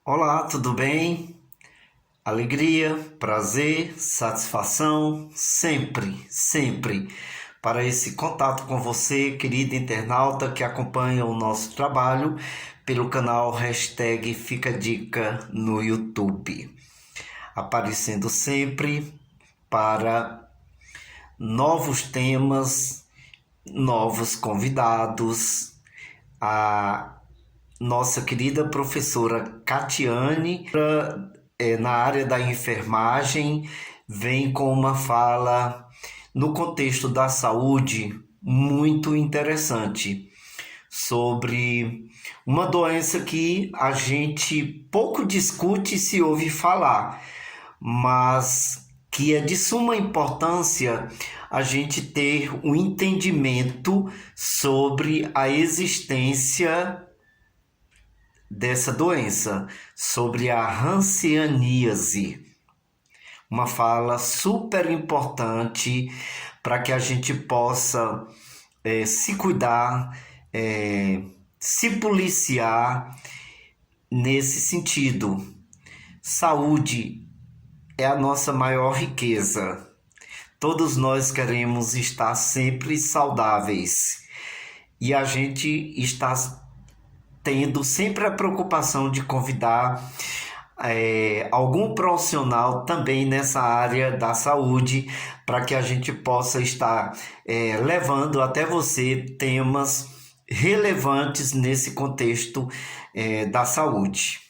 Olá, tudo bem? Alegria, prazer, satisfação, sempre, para esse contato com você, querido internauta que acompanha o nosso trabalho pelo canal hashtag Fica Dica no YouTube, aparecendo sempre para novos temas, novos convidados, a nossa querida professora Catiane, na área da enfermagem, vem com uma fala no contexto da saúde muito interessante sobre uma doença que a gente pouco discute e se ouve falar, mas que é de suma importância a gente ter um entendimento sobre a existência dessa doença, sobre a hanseníase. Uma fala super importante para que a gente possa se cuidar, se policiar nesse sentido. Saúde é a nossa maior riqueza. Todos nós queremos estar sempre saudáveis e a gente está tendo sempre a preocupação de convidar algum profissional também nessa área da saúde para que a gente possa estar levando até você temas relevantes nesse contexto da saúde.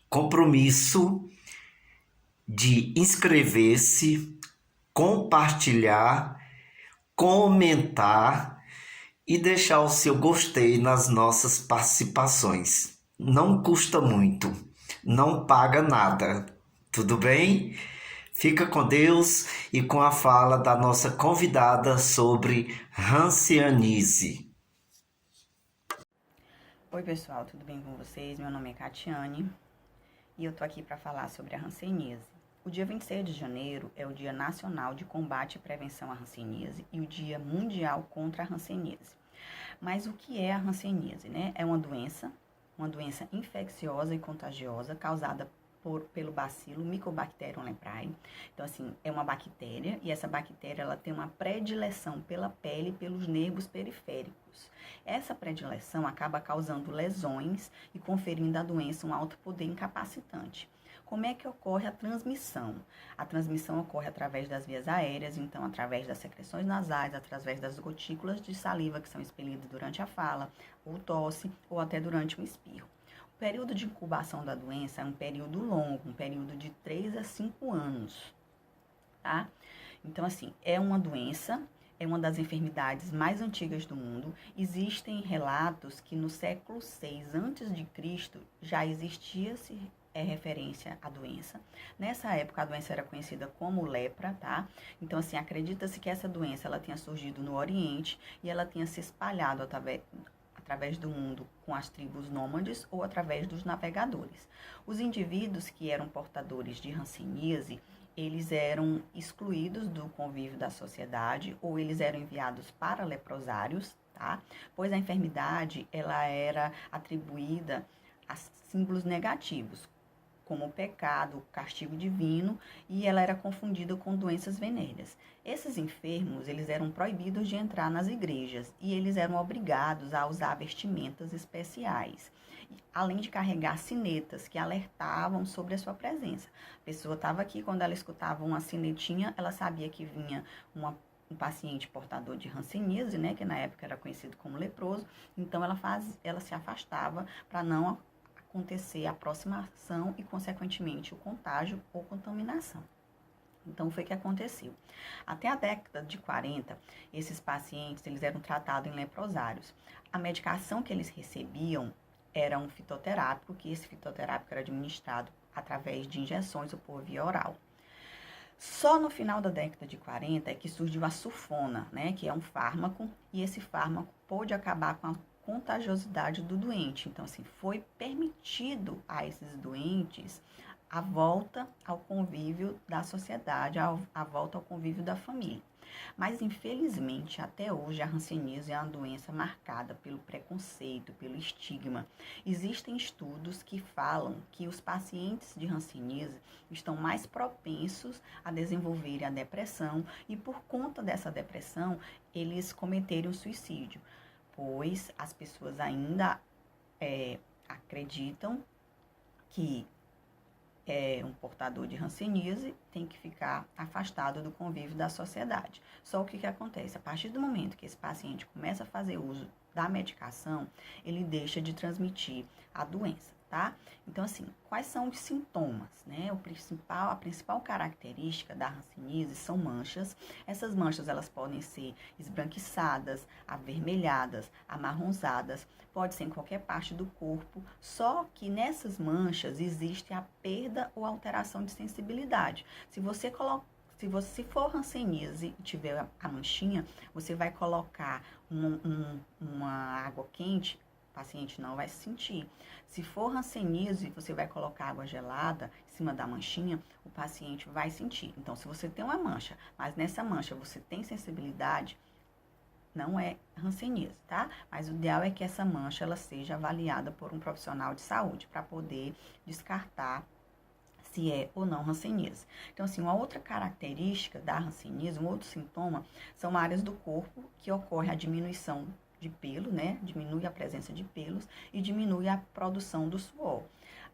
Compromisso de inscrever-se, compartilhar, comentar e deixar o seu gostei nas nossas participações. Não custa muito, não paga nada. Tudo bem? Fica com Deus e com a fala da nossa convidada sobre hanseníase. Oi pessoal, tudo bem com vocês? Meu nome é Catiane e eu tô aqui para falar sobre a hanseníase. O dia 26 de janeiro é o Dia Nacional de Combate e Prevenção à Hanseníase e o Dia Mundial contra a Hanseníase. Mas o que é a hanseníase, né? É uma doença infecciosa e contagiosa causada pelo bacilo Mycobacterium leprae. Então, assim, é uma bactéria e essa bactéria ela tem uma predileção pela pele e pelos nervos periféricos. Essa predileção acaba causando lesões e conferindo à doença um alto poder incapacitante. Como é que ocorre a transmissão? A transmissão ocorre através das vias aéreas, então através das secreções nasais, através das gotículas de saliva que são expelidas durante a fala, ou tosse, ou até durante um espirro. O período de incubação da doença é um período longo, um período de 3 a 5 anos, tá? Então, assim, é uma doença, é uma das enfermidades mais antigas do mundo. Existem relatos que no século VI a.C. já existia-se referência à doença. Nessa época, a doença era conhecida como lepra, tá? Então, assim, acredita-se que essa doença ela tenha surgido no Oriente e ela tenha se espalhado através do mundo com as tribos nômades ou através dos navegadores. Os indivíduos que eram portadores de hanseníase, eles eram excluídos do convívio da sociedade ou eles eram enviados para leprosários, tá? Pois a enfermidade, ela era atribuída a símbolos negativos, como o pecado, o castigo divino, e ela era confundida com doenças venéreas. Esses enfermos, eles eram proibidos de entrar nas igrejas e eles eram obrigados a usar vestimentas especiais, além de carregar sinetas que alertavam sobre a sua presença. A pessoa estava aqui, quando ela escutava uma sinetinha, ela sabia que vinha um paciente portador de hanseníase, né, que na época era conhecido como leproso, então ela se afastava para não acontecer a aproximação e, consequentemente, o contágio ou contaminação. Então, foi o que aconteceu. Até a década de 40, esses pacientes eles eram tratados em leprosários. A medicação que eles recebiam era um fitoterápico, que esse fitoterápico era administrado através de injeções ou por via oral. Só no final da década de 40 é que surgiu a sulfona, né, que é um fármaco, e esse fármaco pôde acabar com a contagiosidade do doente. Então, assim, foi permitido a esses doentes a volta ao convívio da sociedade, a volta ao convívio da família. Mas, infelizmente, até hoje, a hanseníase é uma doença marcada pelo preconceito, pelo estigma. Existem estudos que falam que os pacientes de hanseníase estão mais propensos a desenvolverem a depressão e, por conta dessa depressão, eles cometerem o suicídio, pois as pessoas ainda acreditam que um portador de hanseníase tem que ficar afastado do convívio da sociedade. Só o que acontece? A partir do momento que esse paciente começa a fazer uso da medicação, ele deixa de transmitir a doença, tá? Então, assim, quais são os sintomas, né? A principal característica da hanseníase são manchas. Essas manchas, elas podem ser esbranquiçadas, avermelhadas, amarronzadas, pode ser em qualquer parte do corpo, só que nessas manchas existe a perda ou alteração de sensibilidade. Se você for hanseníase e tiver a manchinha, você vai colocar uma água quente, o paciente não vai sentir. Se for hanseníase, você vai colocar água gelada em cima da manchinha, o paciente vai sentir. Então, se você tem uma mancha, mas nessa mancha você tem sensibilidade, não é hanseníase, tá? Mas o ideal é que essa mancha ela seja avaliada por um profissional de saúde para poder descartar se é ou não hanseníase. Então, assim, uma outra característica da hanseníase, um outro sintoma, são áreas do corpo que ocorre a diminuição de pelo, né? Diminui a presença de pelos e diminui a produção do suor.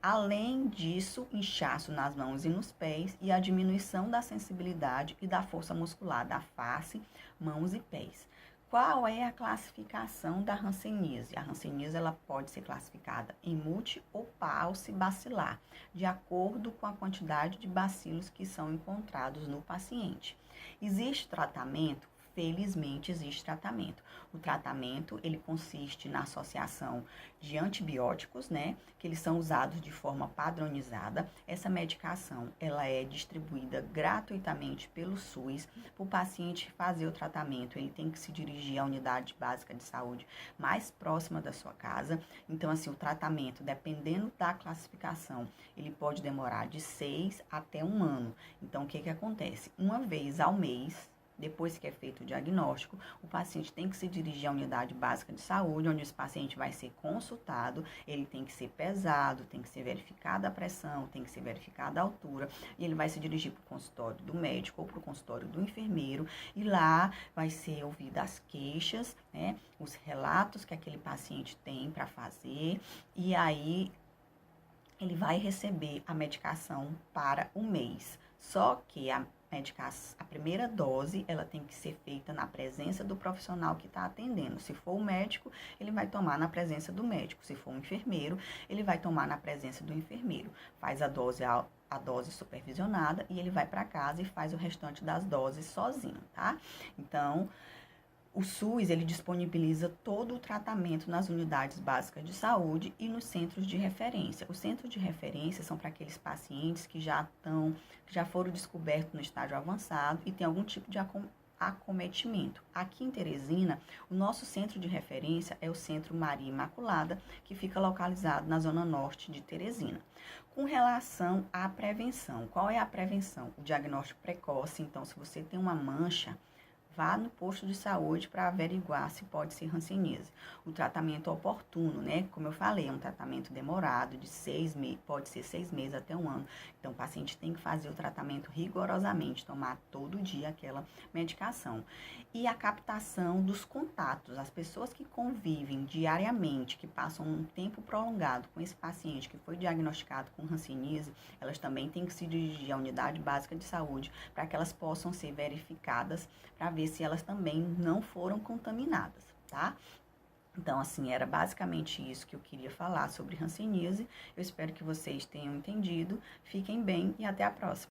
Além disso, inchaço nas mãos e nos pés e a diminuição da sensibilidade e da força muscular da face, mãos e pés. Qual é a classificação da hanseníase? A hanseníase ela pode ser classificada em multi ou paucibacilar, de acordo com a quantidade de bacilos que são encontrados no paciente. Existe tratamento? Felizmente existe tratamento. O tratamento, ele consiste na associação de antibióticos, né, que eles são usados de forma padronizada. Essa medicação, ela é distribuída gratuitamente pelo SUS. Para o paciente fazer o tratamento, ele tem que se dirigir à unidade básica de saúde mais próxima da sua casa. Então, assim, o tratamento, dependendo da classificação, ele pode demorar de 6 até 1 ano. Então, o que acontece? Uma vez ao mês, depois que é feito o diagnóstico, o paciente tem que se dirigir à unidade básica de saúde, onde esse paciente vai ser consultado, ele tem que ser pesado, tem que ser verificada a pressão, tem que ser verificada a altura, e ele vai se dirigir para o consultório do médico ou para o consultório do enfermeiro, e lá vai ser ouvidas as queixas, né, os relatos que aquele paciente tem para fazer, e aí ele vai receber a medicação para um mês. Só que a primeira dose, ela tem que ser feita na presença do profissional que está atendendo. Se for o médico, ele vai tomar na presença do médico. Se for um enfermeiro, ele vai tomar na presença do enfermeiro. Faz a dose supervisionada e ele vai para casa e faz o restante das doses sozinho, tá? Então, o SUS, ele disponibiliza todo o tratamento nas unidades básicas de saúde e nos centros de referência. Os centros de referência são para aqueles pacientes que já foram descobertos no estágio avançado e tem algum tipo de acometimento. Aqui em Teresina, o nosso centro de referência é o Centro Maria Imaculada, que fica localizado na zona norte de Teresina. Com relação à prevenção, qual é a prevenção? O diagnóstico precoce. Então, se você tem uma mancha, vá no posto de saúde para averiguar se pode ser hanseníase. O tratamento oportuno, né? Como eu falei, é um tratamento demorado, de 6 meses, pode ser 6 meses até 1 ano. Então, o paciente tem que fazer o tratamento rigorosamente, tomar todo dia aquela medicação. E a captação dos contatos, as pessoas que convivem diariamente, que passam um tempo prolongado com esse paciente que foi diagnosticado com hanseníase, elas também têm que se dirigir à unidade básica de saúde para que elas possam ser verificadas para ver se elas também não foram contaminadas, tá? Então, assim, era basicamente isso que eu queria falar sobre hanseníase. Eu espero que vocês tenham entendido. Fiquem bem e até a próxima.